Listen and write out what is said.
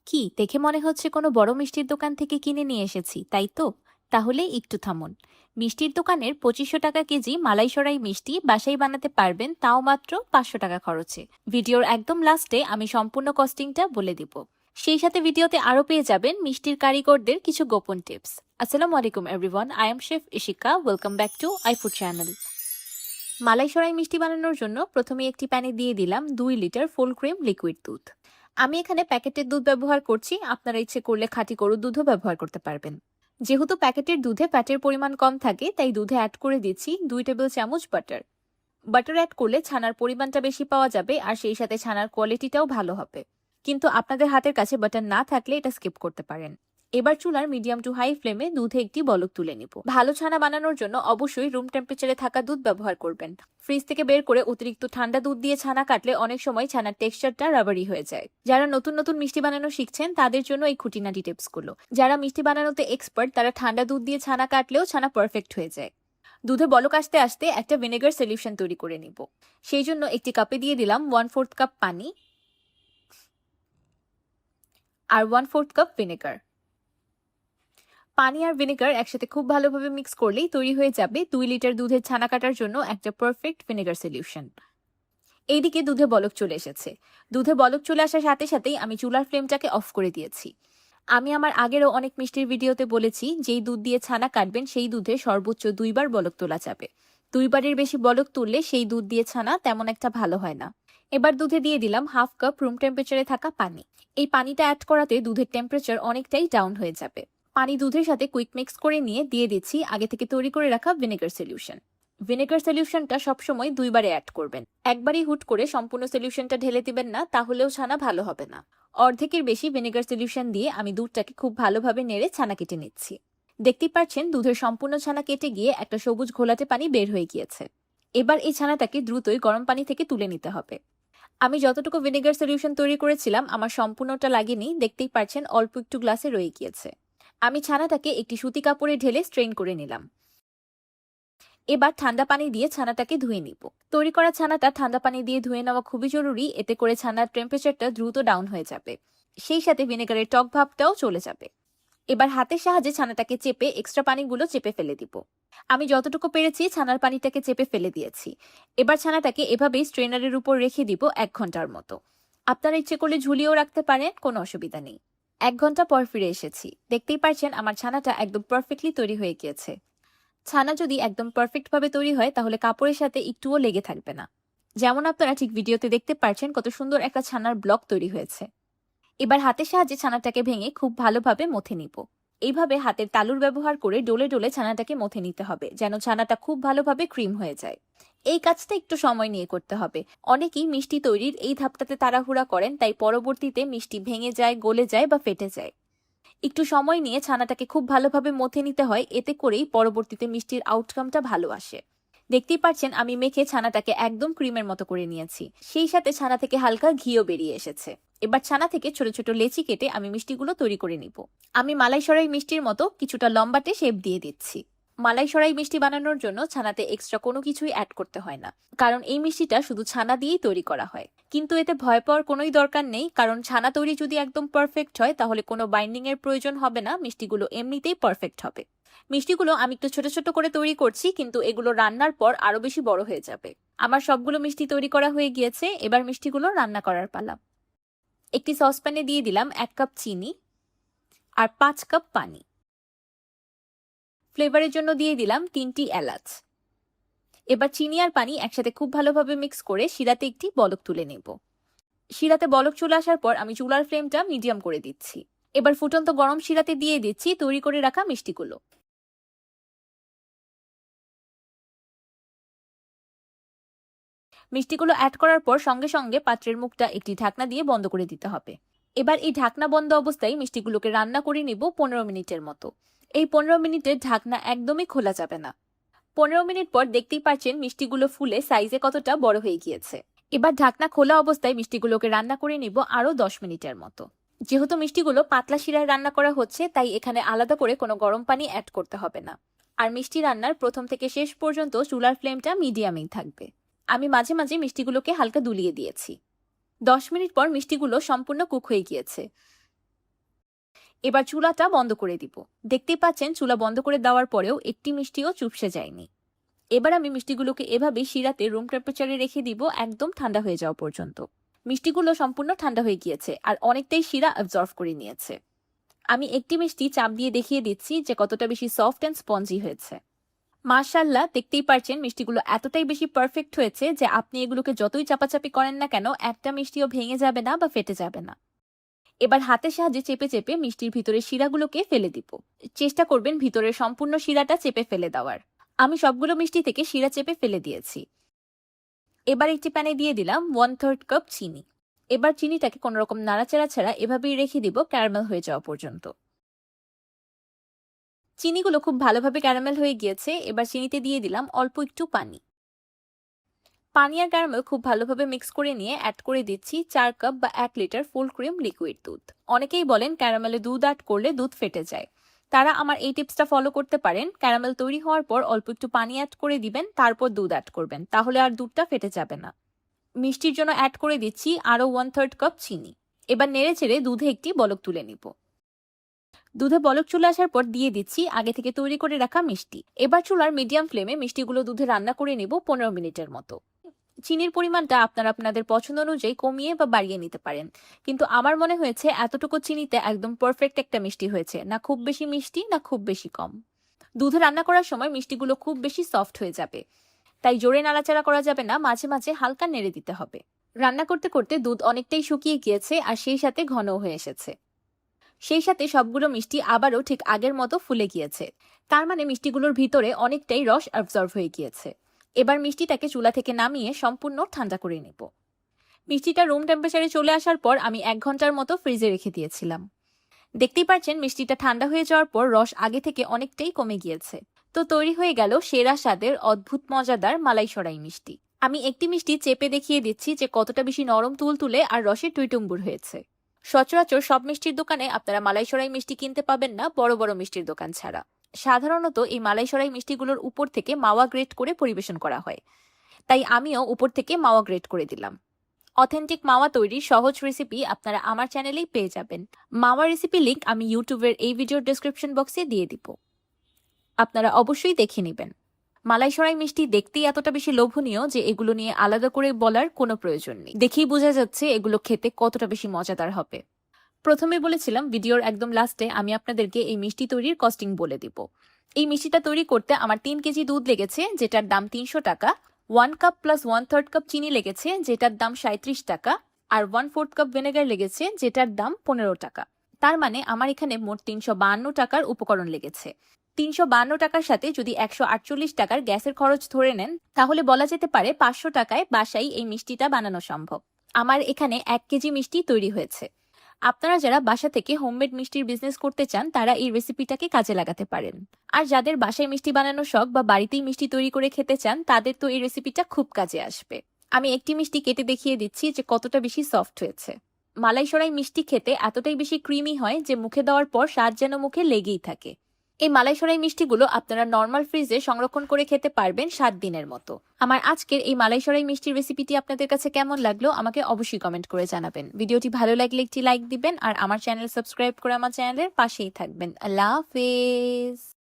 কি দেখে মনে হচ্ছে কোনো বড় মিষ্টির দোকান থেকে কিনে নিয়ে এসেছি, তাই তো? তাহলে একটু থামুন। মিষ্টির দোকানের 2500 টাকা কেজি মালাইসরাই মিষ্টি বাসায় বানাতে পারবেন, তাও মাত্র 500 টাকা খরচে। ভিডিওর একদম লাস্টে আমি সম্পূর্ণ কস্টিংটা বলে দিব। সেই সাথে ভিডিওতে আরও পেয়ে যাবেন মিষ্টির কারিগরদের কিছু গোপন টিপস। আসসালামু আলাইকুম everyone, I am chef Ishika. Welcome back to iFood channel. মালাইসরাই মিষ্টি বানানোর জন্য প্রথমে একটি প্যানে দিয়ে দিলাম 2 লিটার ফুল ক্রিম লিকুইড দুধ। আমি এখানে প্যাকেটের দুধ ব্যবহার করছি, আপনারা ইচ্ছে করলে খাঁটি গরুর দুধও ব্যবহার করতে পারবেন। যেহেতু প্যাকেটের দুধে ফ্যাটের পরিমাণ কম থাকে, তাই দুধে অ্যাড করে দিচ্ছি 2 টেবিল চামচ বাটার। বাটার অ্যাড করলে ছানার পরিমাণটা বেশি পাওয়া যাবে, আর সেই সাথে ছানার কোয়ালিটিটাও ভালো হবে। কিন্তু আপনাদের হাতের কাছে বাটার না থাকলে এটা স্কিপ করতে পারেন। এবার চুলার মিডিয়াম টু হাই ফ্লেমে দুধে একটি বলক তুলে নিব। ভালো ছানা বানানোর জন্য অবশ্যই রুম টেম্পারেচারে থাকা দুধ ব্যবহার করবেন। ফ্রিজ থেকে বের করে অতিরিক্ত ঠান্ডা দুধ দিয়ে ছানা কাটলে অনেক সময় ছানার টেক্সচারটা রাবারি হয়ে যায়। যারা নতুন নতুন মিষ্টি বানানো শিখছেন তাদের জন্য এই খুঁটিনাটি টিপসগুলো। যারা মিষ্টি বানানোতে এক্সপার্ট তারা ঠান্ডা দুধ দিয়ে ছানা কাটলেও ছানা পারফেক্ট হয়ে যায়। দুধে বলক আসতে আসতে একটা ভিনেগার সলিউশন তৈরি করে নিব। সেই জন্য একটি কাপে দিয়ে দিলাম 1/4 কাপ পানি আর 1/4 কাপ ভিনেগার। পানি আর ভিনেগার একসাথে খুব ভালোভাবে মিক্স করলেই তৈরি হয়ে যাবে 2 লিটার দুধের ছানা কাটার জন্য একটা পারফেক্ট ভিনেগার সলিউশন। এইদিকে দুধে বলক চলে এসেছে। দুধে বলক চলে আসার সাথে সাথেই আমি চুলার ফ্লেমটাকে অফ করে দিয়েছি। আমি আমার আগেরও অনেক মিষ্টির ভিডিওতে বলেছি, যেই দুধ দিয়ে ছানা কাটবেন সেই দুধে সর্বোচ্চ 2 বার বলক তোলা যাবে। 2 বারের বেশি বলক তুললে সেই দুধ দিয়ে ছানা তেমন একটা ভালো হয় না। এবার দুধে দিয়ে দিলাম 1/2 কাপ রুম টেম্পারেচারে থাকা পানি। এই পানিটা অ্যাড করাতে দুধের টেম্পারেচার অনেকটাই ডাউন হয়ে যাবে। পানি দুধের সাথে কুইক মিক্স করে নিয়ে দিয়ে দিচ্ছি আগে থেকে তৈরি করে রাখা ভিনেগার সলিউশন। ভিনেগার সলিউশনটা সবসময় 2 বারে অ্যাড করবেন। একবারই হুট করে সম্পূর্ণ সলিউশনটা ঢেলে দিবেন না, তাহলেও ছানা ভালো হবে না। অর্ধেকের বেশি ভিনেগার সলিউশন দিয়ে আমি দুধটাকে খুব ভালোভাবে নেড়ে ছানা কেটে নিচ্ছি। দেখতেই পাচ্ছেন দুধের সম্পূর্ণ ছানা কেটে গিয়ে একটা সবুজ ঘোলাটে পানি বের হয়ে গিয়েছে। এবার এই ছানাটাকে দ্রুতই গরম পানি থেকে তুলে নিতে হবে। আমি যতটুকু ভিনেগার সলিউশন তৈরি করেছিলাম আমার সম্পূর্ণটা লাগেনি, দেখতেই পাচ্ছেন অল্প একটু গ্লাসে রয়ে গিয়েছে। আমি ছানাটাকে একটি সুতি কাপড়ে ঢেলে স্ট্রেন করে নিলাম। এবার ঠান্ডা পানি দিয়ে ছানাটাকে ধুয়ে নিব। তৈরি করা ছানাটা ঠান্ডা পানি দিয়ে ধুয়ে নেওয়া খুবই জরুরি, এতে করে ছানার টেম্পারেচারটা দ্রুত ডাউন হয়ে যাবে। সেই সাথে ভিনেগারের টক ভাবটাও চলে যাবে। এবার হাতের সাহায্যে ছানাটাকে চেপে এক্সট্রা পানিগুলো চেপে ফেলে দিব। আমি যতটুকু পেরেছি ছানার পানিটাকে চেপে ফেলে দিয়েছি। এবার ছানাটাকে এভাবেই স্ট্রেনারের উপর রেখে দিব 1 ঘন্টার মতো। আপনারা ইচ্ছে করলে ঝুলিয়েও রাখতে পারেন, কোনো অসুবিধা নেই। 1 ঘন্টা পর ফিরে এসেছি। দেখতেই পাচ্ছেন আমার ছানাটা একদম পারফেক্টলি তৈরি হয়ে গিয়েছে। ছানা যদি একদম পারফেক্টভাবে তৈরি হয় তাহলে কাপড়ের সাথে একটুও লেগে থাকবে না। যেমন আপনারা ঠিক ভিডিওতে দেখতে পাচ্ছেন কত সুন্দর একটা ছানার ব্লক তৈরি হয়েছে। এবার হাতের সাহায্যে ছানাটাকে ভেঙে খুব ভালোভাবে মথে নিব। এইভাবে হাতের তালুর ব্যবহার করে ডলে ডলে ছানাটাকে মথে নিতে হবে, যেন ছানাটা খুব ভালোভাবে ক্রিম হয়ে যায়। এই কাজটা একটু সময় নিয়ে করতে হবে। অনেকেই মিষ্টি তৈরির এই ধাপটাতে তাড়াহুড়া করেন, তাই পরবর্তীতে মিষ্টি ভেঙে যায়, গলে যায় বা ফেটে যায়। একটু সময় নিয়ে ছানাটাকে খুব ভালোভাবে মথে নিতে হয়, এতে করেই পরবর্তীতে মিষ্টির আউটকামটা ভালো আসে। দেখতেই পাচ্ছেন আমি মেখে ছানাটাকে একদম ক্রিমের মতো করে নিয়েছি। সেই সাথে ছানা থেকে হালকা ঘিও বেরিয়ে এসেছে। এবার ছানা থেকে ছোট ছোট লেচি কেটে আমি মিষ্টিগুলো তৈরি করে নিব। আমি মালাইসরাই মিষ্টির মতো কিছুটা লম্বাটে শেপ দিয়ে দিচ্ছি। মালাইসরাই মিষ্টি বানানোর জন্য ছানাতে এক্সট্রা কোনো কিছুই অ্যাড করতে হয় না, কারণ এই মিষ্টিটা শুধু ছানা দিয়েই তৈরি করা হয়। কিন্তু এতে ভয় পাওয়ার কোনোই দরকার নেই, কারণ ছানা তৈরি যদি একদম পারফেক্ট হয় তাহলে কোনো বাইন্ডিং এর প্রয়োজন হবে না, মিষ্টিগুলো এমনিতেই পারফেক্ট হবে। মিষ্টিগুলো আমি একটু ছোট ছোট করে তৈরি করছি, কিন্তু এগুলো রান্নার পর আরো বেশি বড় হয়ে যাবে। আমার সবগুলো মিষ্টি তৈরি করা হয়ে গিয়েছে, এবার মিষ্টিগুলো রান্না করার পালা। একটি সসপ্যানে দিয়ে দিলাম 1 কাপ চিনি আর 5 কাপ পানি। ফ্লেভারের জন্য দিয়ে দিলাম 3টি এলাচ। এবার চিনি আর পানি একসাথে খুব ভালোভাবে মিক্স করে শিরাতে একটি বলক তুলে নেব। শিরাতে বলক চলে আসার পর আমি চুলার ফ্লেমটা মিডিয়াম করে দিচ্ছি। এবার ফুটন্ত গরম শিরাতে দিয়ে দিচ্ছি তৈরি করে রাখা মিষ্টিগুলো। মিষ্টিগুলো অ্যাড করার পর সঙ্গে সঙ্গে পাত্রের মুখটা একটি ঢাকনা দিয়ে বন্ধ করে দিতে হবে। এবার এই ঢাকনা বন্ধ অবস্থায় মিষ্টিগুলোকে রান্না করে নিব 15 মিনিটের মতো। এই 15 মিনিটের ঢাকনা একদমই খোলা যাবে না। 15 মিনিট পর দেখতেই পাচ্ছেন মিষ্টিগুলো ফুলে সাইজে কতটা বড় হয়ে গিয়েছে। এবার ঢাকনা খোলা অবস্থায় মিষ্টিগুলোকে রান্না করে নিব আরো 10 মিনিটের মতো। যেহেতু মিষ্টিগুলো পাতলা শিরায় রান্না করা হচ্ছে, তাই এখানে আলাদা করে কোনো গরম পানি অ্যাড করতে হবে না। আর মিষ্টি রান্নার প্রথম থেকে শেষ পর্যন্ত চুলার ফ্লেমটা মিডিয়ামেই থাকবে। আমি মাঝে মাঝে মিষ্টিগুলোকে হালকা দুলিয়ে দিয়েছি। 10 মিনিট পর মিষ্টিগুলো সম্পূর্ণ কুক হয়ে গিয়েছে। এবার চুলাটা বন্ধ করে দিব। দেখতেই পাচ্ছেন চুলা বন্ধ করে দেওয়ার পরেও একটি মিষ্টিও চুপসে যায়নি। এবার আমি মিষ্টিগুলোকে এভাবে শিরাতে রুম টেম্পারেচারে রেখে দিব একদম ঠান্ডা হয়ে যাওয়া পর্যন্ত। মিষ্টিগুলো সম্পূর্ণ ঠান্ডা হয়ে গিয়েছে আর অনেকটাই শিরা অ্যাবজর্ব করে নিয়েছে। আমি একটি মিষ্টি চাপ দিয়ে দেখিয়ে দিচ্ছি যে কতটা বেশি সফট অ্যান্ড স্পঞ্জি হয়েছে। মাশাআল্লাহ, দেখতেই পারছেন মিষ্টিগুলো এতটাই বেশি পারফেক্ট হয়েছে যে আপনি এগুলোকে যতই চাপাচাপি করেন না কেন একটা মিষ্টিও ভেঙে যাবে না বা ফেটে যাবে না। এবার হাতের সাহায্যে চেপে চেপে মিষ্টির ভিতরে শিরাগুলোকে ফেলে দিব। চেষ্টা করবেন ভিতরের সম্পূর্ণ শিরাটা চেপে ফেলে দেওয়ার। আমি সবগুলো মিষ্টি থেকে শিরা চেপে ফেলে দিয়েছি। এবার একটি প্যানে দিয়ে দিলাম 1/3 কাপ চিনি। এবার চিনিটাকে কোনো রকম নাড়াচাড়া ছাড়া এভাবেই রেখে দিব ক্যারামেল হয়ে যাওয়া পর্যন্ত। চিনিগুলো খুব ভালোভাবে ক্যারামেল হয়ে গিয়েছে। এবার চিনিতে দিয়ে দিলাম অল্প একটু পানি। পানি আর ক্যারামেল খুব ভালোভাবে মিক্স করে নিয়ে অ্যাড করে দিচ্ছি 4 কাপ বা 1 লিটার ফুল ক্রিম লিকুইড দুধ। অনেকেই বলেন ক্যারামেলে দুধ অ্যাড করলে দুধ ফেটে যায়। তারা আমার এই টিপসটা ফলো করতে পারেন। ক্যারামেল তৈরি হওয়ার পর অল্প একটু পানি অ্যাড করে দিবেন, তারপর দুধ অ্যাড করবেন, তাহলে আর দুধটা ফেটে যাবে না। মিষ্টির জন্য অ্যাড করে দিচ্ছি আরও 1/3 কাপ চিনি। এবার নেড়ে চেড়ে দুধে একটি বলক তুলে নিব। দুধে বলক চলে আসার পর দিয়ে দিচ্ছি আগে থেকে তৈরি করে রাখা মিষ্টি। এবার চুলার মিডিয়াম ফ্লেমে মিষ্টিগুলো দুধে রান্না করে নেব 15 মিনিটের মতো। চিনির পরিমাণটা আপনারা আপনাদের পছন্দ অনুযায়ী কমিয়ে বা বাড়িয়ে নিতে পারেন, কিন্তু আমার মনে হয়েছে এতটুকু চিনিতে একদম পারফেক্ট একটা মিষ্টি হয়েছে, না খুব বেশি মিষ্টি না খুব বেশি কম। দুধে রান্না করার সময় মিষ্টিগুলো খুব বেশি সফট হয়ে যাবে, তাই জোরে নাড়াচাড়া করা যাবে না, মাঝে মাঝে হালকা নেড়ে দিতে হবে। রান্না করতে করতে দুধ অনেকটাই শুকিয়ে গিয়েছে আর সেই সাথে ঘনও হয়ে এসেছে। সেই সাথে সবগুলো মিষ্টি আবারও ঠিক আগের মতো ফুলে গিয়েছে। তার মানে মিষ্টিগুলোর ভিতরে অনেকটাই রস অ্যাবজর্ব হয়ে গিয়েছে। এবার মিষ্টিটাকে চুলা থেকে নামিয়ে সম্পূর্ণ ঠান্ডা করে নেব। মিষ্টিটা রুম টেম্পারেচারে চলে আসার পর আমি 1 ঘন্টার মতো ফ্রিজে রেখে দিয়েছিলাম। দেখতেই পাচ্ছেন মিষ্টিটা ঠান্ডা হয়ে যাওয়ার পর রস আগে থেকে অনেকটাই কমে গিয়েছে। তো তৈরি হয়ে গেল সেরা স্বাদের অদ্ভুত মজাদার মালাইসরাই মিষ্টি। আমি একটি মিষ্টি চেপে দেখিয়ে দিচ্ছি যে কতটা বেশি নরম তুলতুলে আর রসে টুইটুম্বুর হয়েছে। সচরাচর সব মিষ্টির দোকানে আপনারা মালাইসরাই মিষ্টি কিনতে পাবেন না, বড় বড় মিষ্টির দোকান ছাড়া। সাধারণত এই মালাইসরাই মিষ্টিগুলোর উপর থেকে মাওয়া গ্রেট করে পরিবেশন করা হয়, তাই আমিও উপর থেকে মাওয়া গ্রেট করে দিলাম। অথেন্টিক মাওয়া তৈরির সহজ রেসিপি আপনারা আমার চ্যানেলেই পেয়ে যাবেন। মাওয়া রেসিপি লিংক আমি ইউটিউবের এই ভিডিওর ডেসক্রিপশন বক্সে দিয়ে দিব, আপনারা অবশ্যই দেখে নেবেন। মালাইসরাই মিষ্টি দেখতেই এতটা বেশি লোভনীয় যে এগুলো নিয়ে আলাদা করে বলার কোনো প্রয়োজন নেই। দেখেই বোঝা যাচ্ছে এগুলো খেতে কতটা বেশি মজাদার হবে। প্রথমে বলেছিলাম ভিডিওর একদম লাস্টে আমি আপনাদেরকে এই মিষ্টি তৈরির কস্টিং বলে দিব। এই মিষ্টিটা তৈরি করতে আমার 3 কেজি দুধ লেগেছে, যেটার দাম 300 টাকা। 1 কাপ প্লাস 1/3 কাপ চিনি লেগেছে, যেটার দাম 37 টাকা। আর 1/4 কাপ ভিনেগার লেগেছে, যেটার দাম 15 টাকা। তার মানে আমার এখানে মোট 352 টাকার উপকরণ লেগেছে। 352 টাকার সাথে যদি 148 টাকার গ্যাসের খরচ ধরে নেন, তাহলে বলা যেতে পারে 500 টাকায় বাসায় এই মিষ্টিটা বানানো সম্ভব। আমার এখানে 1 কেজি মিষ্টি তৈরি হয়েছে। আপনারা যারা বাসা থেকে হোমমেড মিষ্টির বিজনেস করতে চান তারা এই রেসিপিটাকে কাজে লাগাতে পারেন। আর যাদের বাসায় মিষ্টি বানানো শখ বা বাড়িতেই মিষ্টি তৈরি করে খেতে চান তাদের তো এই রেসিপিটা খুব কাজে আসবে। আমি একটি মিষ্টি কেটে দেখিয়ে দিচ্ছি যে কতটা বেশি সফট হয়েছে। মালাইসরাই মিষ্টি খেতে এতটাই বেশি ক্রিমি হয় যে মুখে দেওয়ার পর স্বাদ যেন মুখে লেগেই থাকে। এই মালাইসরাই মিষ্টিগুলো আপনারা নর্মাল ফ্রিজে সংরক্ষণ করে খেতে পারবেন 7 দিনের মতো। আমার আজকের এই মালাইসরাই মিষ্টির রেসিপিটি আপনাদের কাছে কেমন লাগলো আমাকে অবশ্যই কমেন্ট করে জানাবেন। ভিডিওটি ভালো লাগলে একটি লাইক দিবেন আর আমার চ্যানেল সাবস্ক্রাইব করে আমার চ্যানেলের পাশেই থাকবেন। আল্লাহ হাফেজ।